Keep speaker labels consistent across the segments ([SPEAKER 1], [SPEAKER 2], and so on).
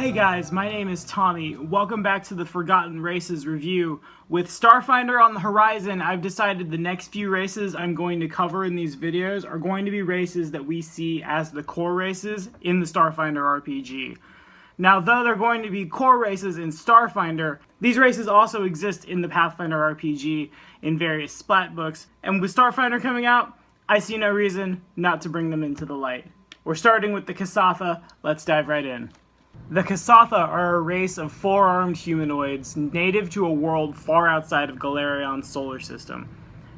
[SPEAKER 1] Hey guys, my name is Tommy. Welcome back to the Forgotten Races review. With Starfinder on the horizon, I've decided the next few races I'm going to cover in these videos are going to be races that we see as the core races in the Starfinder RPG. Now, though they're going to be core races in Starfinder, these races also exist in the Pathfinder RPG in various splat books, and with Starfinder coming out, I see no reason not to bring them into the light. We're starting with the Kasatha. Let's dive right in. The Kasatha are a race of four-armed humanoids native to a world far outside of Galerion's solar system.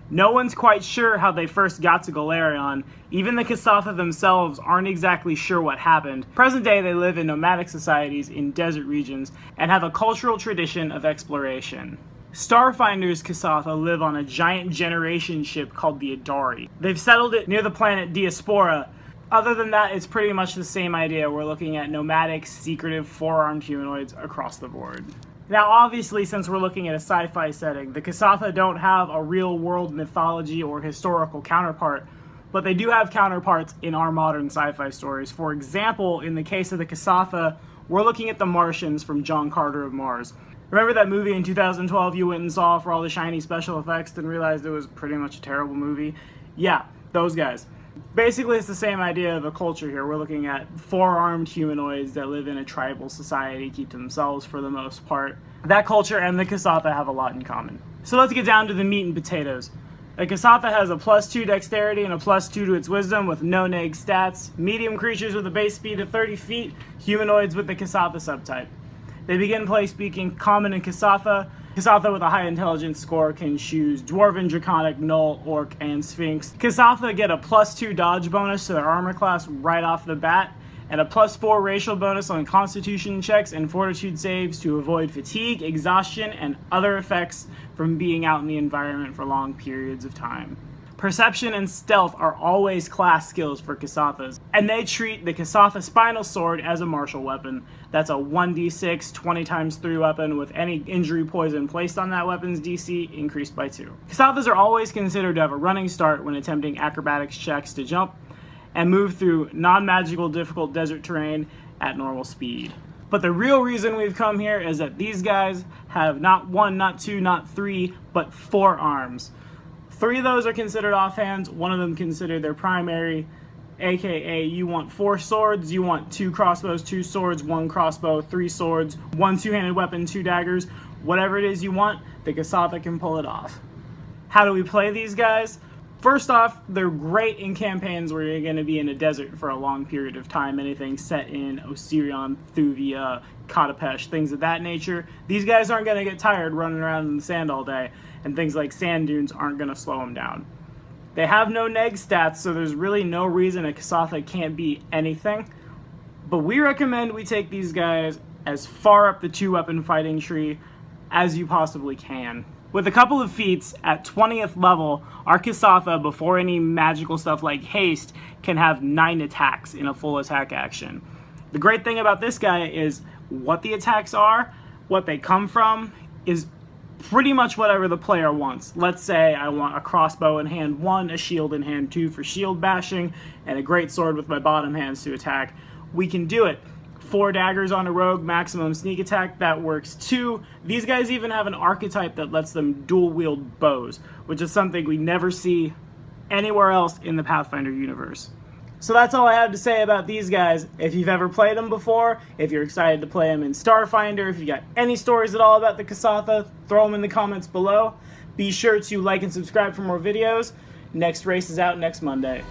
[SPEAKER 1] No one's quite sure how they first got to Galerion. Even the Kasatha themselves aren't exactly sure what happened. Present day, they live in nomadic societies in desert regions and have a cultural tradition of exploration. Starfinder's Kasatha live on a giant generation ship called the Adari. They've settled it near the planet Diaspora. Other than that, it's pretty much the same idea. We're looking at nomadic, secretive, four-armed humanoids across the board. Now, obviously, since we're looking at a sci-fi setting, the Kasatha don't have a real-world mythology or historical counterpart, but they do have counterparts in our modern sci-fi stories. For example, in the case of the Kasatha, we're looking at the Martians from John Carter of Mars. Remember that movie in 2012 you went and saw for all the shiny special effects and realized it was pretty much a terrible movie? Yeah, those guys. Basically, it's the same idea of a culture here. We're looking at four-armed humanoids that live in a tribal society, keep to themselves for the most part. That culture and the Kasatha have a lot in common. So let's get down to the meat and potatoes. The Kasatha has a +2 dexterity and a +2 to its wisdom with no neg stats, medium creatures with a base speed of 30 feet, humanoids with the Kasatha subtype. They begin play speaking Common and Kasatha. Kasatha with a high intelligence score can choose Dwarven, Draconic, Null, Orc, and Sphinx. Kasatha get a +2 dodge bonus to their armor class right off the bat, and a +4 racial bonus on Constitution checks and Fortitude saves to avoid fatigue, exhaustion, and other effects from being out in the environment for long periods of time. Perception and stealth are always class skills for Kasathas, and they treat the Kasatha Spinal Sword as a martial weapon. That's a 1d6 20x3 weapon with any injury poison placed on that weapon's DC increased by 2. Kasathas are always considered to have a running start when attempting acrobatics checks to jump and move through non-magical difficult desert terrain at normal speed. But the real reason we've come here is that these guys have not 1, not 2, not 3, but 4 arms. 3 of those are considered offhands, 1 of them considered their primary, aka you want 4 swords, you want 2 crossbows, 2 swords, 1 crossbow, 3 swords, 1 two-handed weapon, 2 daggers, whatever it is you want, the Kasatha can pull it off. How do we play these guys? First off, they're great in campaigns where you're going to be in a desert for a long period of time, anything set in Osirion, Thuvia, Katapesh, things of that nature. These guys aren't going to get tired running around in the sand all day, and things like sand dunes aren't going to slow them down. They have no neg stats, so there's really no reason a Kasatha can't be anything, but we recommend we take these guys as far up the 2-weapon fighting tree as you possibly can. With a couple of feats, at 20th level, our Kasatha, before any magical stuff like haste, can have 9 attacks in a full attack action. The great thing about this guy is what the attacks are, what they come from, is pretty much whatever the player wants. Let's say I want a crossbow in hand 1, a shield in hand 2 for shield bashing, and a great sword with my bottom hands to attack. We can do it. 4 daggers on a rogue, maximum sneak attack, that works too. These guys even have an archetype that lets them dual wield bows, which is something we never see anywhere else in the Pathfinder universe. So that's all I have to say about these guys. If you've ever played them before, if you're excited to play them in Starfinder, if you got any stories at all about the Kasatha, throw them in the comments below. Be sure to like and subscribe for more videos. Next race is out next Monday.